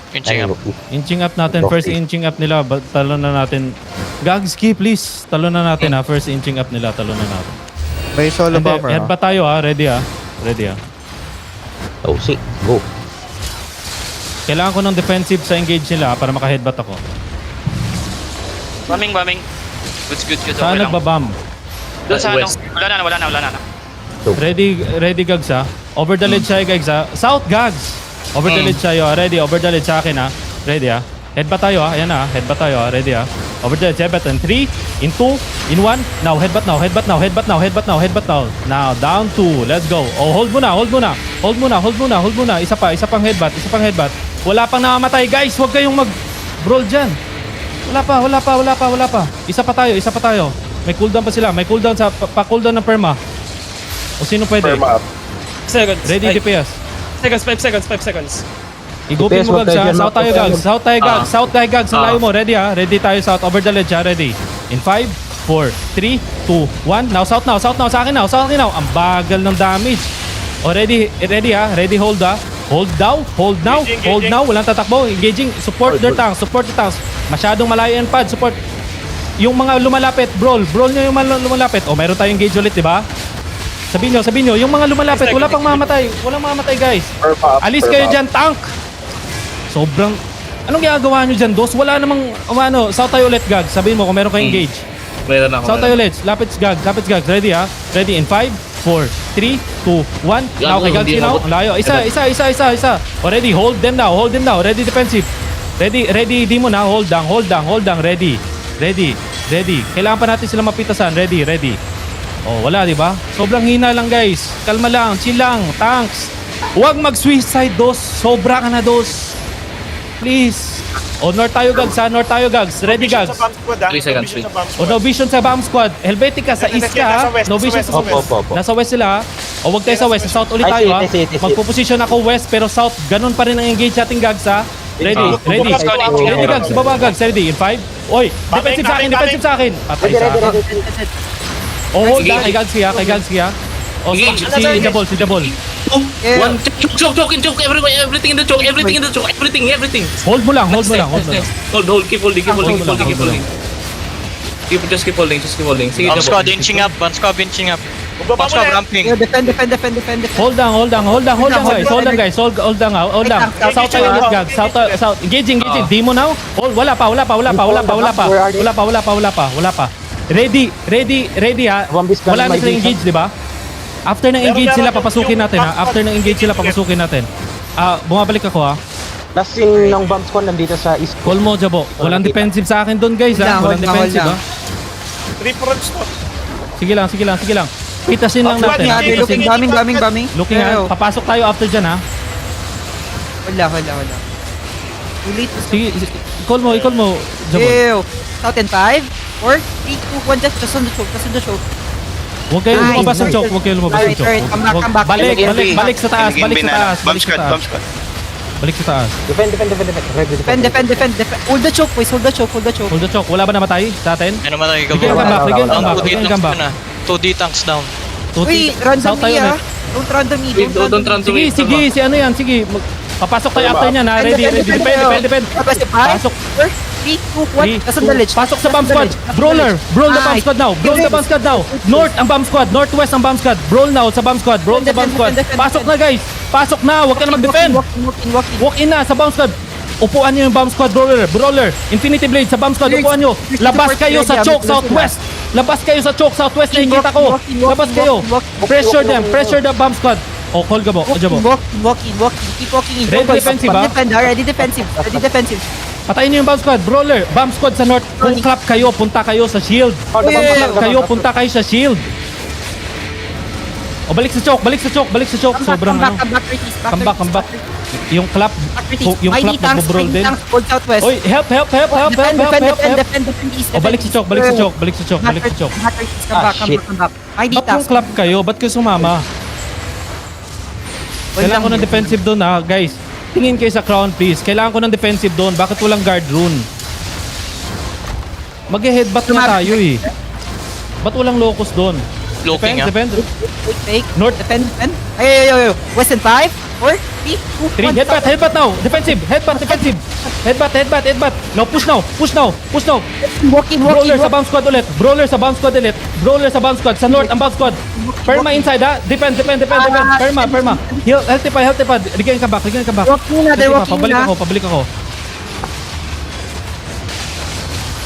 Inching up. Inching up natin. First inching up nila. Talon na natin. Gagski, please. Talon na natin ha. First inching up nila. Talon na natin. May solo bomber. Head ba tayo ha? Ready ha? Ready ha? Oh, see. Go. Kailangan ko ng defensive sa engage nila para maka-headbutt ako. Bombing. Good. Saan Okay lang. nagbabam? Doon sa ano? West. Wala na. Ready gags ha? Over the ledge tayo gags ha? South gags! Over the ledge tayo ha? Ready? Over the ledge sa akin ha? Ready ha? Headbutt tayo ha? Ayan ha? Headbutt tayo ha? Ready ha? Over the ledge, headbutt in 3, in 2, in 1. Now, headbutt now. Now, down 2. Let's go. Oh, hold muna. Isa pang headbutt. Wala pang namamatay. Guys, huwag kayong mag-brawl dyan. Wala pa. Isa pa tayo. May cooldown pa sila. May cooldown sa pa-cooldown ng perma. O sino pwede? Perma up. Seconds. Ready, Ay, DPS. 5 seconds. Igupin mo gags ha. South tayo gags. South tayo gags. Ang layo mo. Ready ha? Ready tayo south. Over the ledge ha. Ready. In 5, 4, 3, 2, 1. Now south now. Sa akin now. Ang bagal ng damage. O ready ha. Ready hold ha. Hold now. Walang tatakbo. Engaging. Support their tanks. Masyadong malayo yung pad. Support. Yung mga lumalapit. Brawl nyo yung mga lumalapit. O mayroon tayong engage ulit, diba? Sabihin nyo. Yung mga lumalapit. Wala pang mamatay. Walang mamatay, guys. Perma up. Alis kayo dyan, tank! Sobrang... Anong ginagawa nyo dyan, dos? Wala namang... South tayo ulit, gag. Sabihin mo kung meron kayong engage. Meron ako. South tayo ulit. Lapit gag. Ready, ha? Ready in 5, 4, 3, 2, 1. Now, kay gags now. Layo. Isa. O, ready. Hold them now. Ready, defensive. Ready. Di mo na. Hold down. Ready. Kailangan pa natin sila mapitasan. Ready. Oh, wala, di ba? Sobrang hina lang, guys. Kalma lang. Chill lang. Tanks. Huwag mag-suicide, dos. Sobra ka na, dos. Please. O, north tayo, gags. Ready, gags. 3 seconds. O, no vision sa bomb squad. Helvetica sa east ka, ha? No vision sa west. Opo. Nasa west sila, ha? O, huwag tayo sa west. Sa south ulit tayo, ha? I see it. Magpo-position ako west, pero south, ganun pa rin ang engage natin, gags, ha? Ready. Ready, gags. Baba, gags. Ready. In 5. Oy, defensive sa akin. Patay sa akin. Oh, hold na. Kay gags kaya. O, si Jabol. One. Choke. Everything in the choke. Everything. Hold mo lang. Hold. Keep holding. Just keep holding. Sige, Bomb squad double. inching up. Bomb squad ramping. Defend. Hold down, guys. Hold down. South tayo ulit, gags. South. Engaging. Demo now. Hold. Wala pa. Ready, ha? Wala na silang engage, di ba? After ng engage sila, papasukin natin. Bumabalik ako, ha? Last scene ng bomb squad nandito sa east. Call mo, Jabo. Walang defensive sa akin doon, guys, ha? Walang defensive, ha? 3 fronts to. Sige lang. Pitasin lang natin, ha? Bombing. Looking, ha? Papasok tayo after dyan, ha? Wala. Ulit. Sige, call mo, Jabo. Ew. South in 5, 4, 3, 2, 1. Just on the choke. Huwag kayo Nice. lumabas ng choke. Alright, come back. Balik sa taas. Bomb squad. Balik sa taas. Defend. Ready. Defend. Hold the choke, boys. Hold the choke. Hold the choke. Wala ba namatay sa atin? Ano man tayo Bigyan come back. 2D tanks down. Uy, random me, ah. Don't random me. Don't run to me. Sige, si ano yan, sige. Papasok tayo after niyan, ha? Ready. Defend. Pasok. 3, 2, 1. Just on the ledge. Pasok sa bomb squad. Brawl the bomb squad now. North ang bomb squad. Northwest ang bomb squad. Brawl now sa bomb squad. Pasok na, guys. Pasok na. Huwag ka na mag-defend. Walk in na sa bomb squad. Upuan nyo yung bomb squad, brawler. Infinity Blade sa bomb squad. Upuan nyo. Labas kayo sa choke southwest. Nakikita ko. Labas kayo. Pressure the bomb squad. O, call ka mo. Walking. Keep walking in. Ready defensive, ha? Ready defensive. Patayin niyo yung bomb squad. Brawler, bomb squad sa north. Kung clap kayo, punta kayo sa shield. Punta kayo sa shield. O, balik sa choke. Sobrang ano. Come back. Yung clap nagbo-brawl din. Oy, help. Defend east. O, balik sa choke. Come back. Ba't kung clap kayo? Ba't kayo sumama? Kailangan ko ng defensive doon, ha, guys. Tingin kayo sa crown, please. Kailangan ko ng defensive doon. Bakit walang guard rune? Mag-headbutt na tayo, eh. Ba't walang locus doon? Looking Defend, ah. defend. Fake. North. Defend. Ay. West in 5, 4, 3, 2, 1. 3, headbutt now. Defensive, defensive. Headbutt. Now, push now. Walking. Brawler sa bomb squad ulit. Brawler sa bomb squad. Sa north, ang bomb squad. Perma inside ha. Defend. Perma. Healthy pa. Regain ka back. Walking na, they're walking na. Pabalik ako.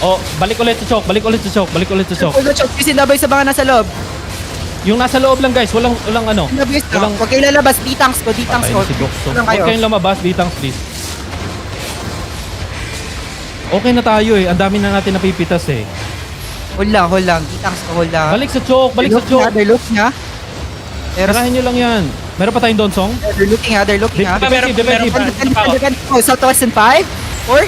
Oh, balik ulit sa choke. Hold the choke. Kasi nabay sa mga nasa loob. Yung nasa loob lang guys, walang ano. Nabay sa Huwag kayo lalabas. D-tanks ko. Walang Huwag kayo. kayong lumabas, bitang please. Okay na tayo eh. Ang dami na natin napipitas eh. Hold lang. D-tanks ko. Hold lang. Balik sa choke. They're looking ha. Tirahin nyo lang yan. Meron pa tayong donsong? They're looking ha. Defensive. Southwest in 5, 4,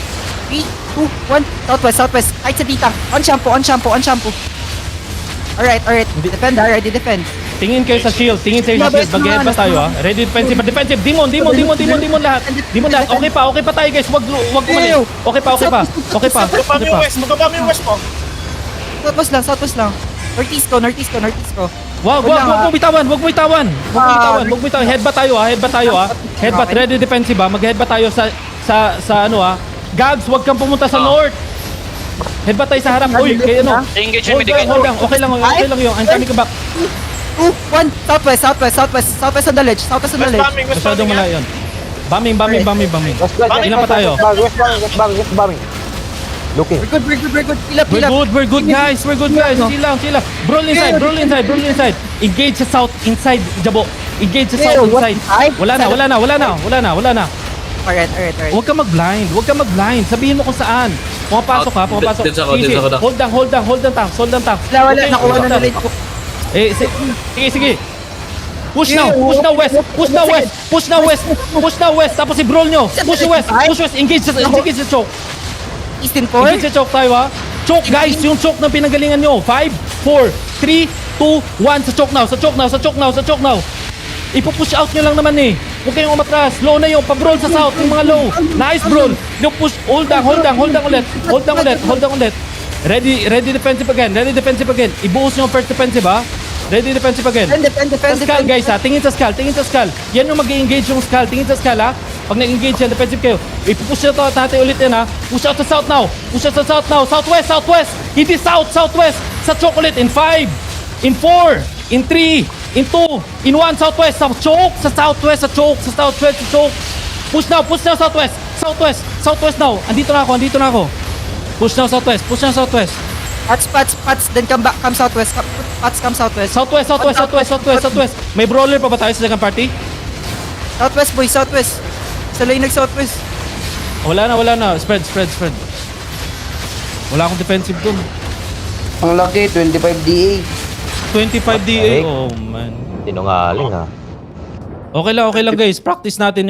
3, 2, 1. Southwest. Kahit sa D-tank. On shampoo. Alright. Defend ha. Ready defend. Tingin kayo sa shield. Mag-head pa tayo ha. Ready defensive. Demon lahat. Okay pa tayo guys. Wag kumalis. Okay pa. Magpapami yung west mo. Southwest lang. Northeast ko. Wag mo bitawan. Headbutt tayo ha. Headbutt. Ready defensive ha. Mag-headbutt tayo sa ano ha. Gags, wag kang pumunta sa north. Headbutt tayo sa harap. Uy, kayo ano. Engage and mitigate. Hold lang. Okay lang yun. I'm coming back. 2, 1. Southwest on the ledge. West bombing. Masyadong malayo yun. Bombing. Ilan pa tayo? West bombing. Looking. We're good. Kill up. We're good guys. Chill lang. Brawl inside. Engage sa south inside, Jabo. Engage sa south inside. Wala na. Alright. Huwag ka mag-blind. Sabihin mo kung saan. Pumapasok ha. Dito ako. Hold down tanks. Wala. Nakuha na ledge ko. Sige. Push now west. Tapos i-brawl nyo. Push west. Engage sa choke. East in 4. Engage sa choke tayo ha. Choke guys. Yung choke na pinanggalingan nyo. 5, 4, 3, 2, 1. Sa choke now. Ipo-push out nyo lang naman eh. Huwag kayong umatras. Low na yung pa-brawl sa south. Yung mga low. Nice brawl. Yung push. Hold down ulit. Ready defensive again. Ibuhos nyo ang first defensive ha. Ready defensive again. Defend. Sa skull guys ha. Tingin sa skull. Yan yung mag-engage yung skull. Tingin sa skull ha. Pag nag-engage yan, defensive kayo. Ipupush na to natin ulit yan ha. Push out sa south now. Southwest. Hindi southwest. Sa choke ulit. In 5, in 4, in 3, in 2, in 1, southwest. Sa southwest. Push now, southwest now. Andito na ako. Push now, southwest. Pats, then come southwest. Pats, come southwest. Southwest. May brawler pa ba tayo sa second party? Southwest, boy, southwest. Sa lane nag-southwest. Wala na. Spread. Wala akong defensive dun. Ang laki, 25 DA. 25 DA. Oh man. Sinungaling ha. Okay lang guys. Practice natin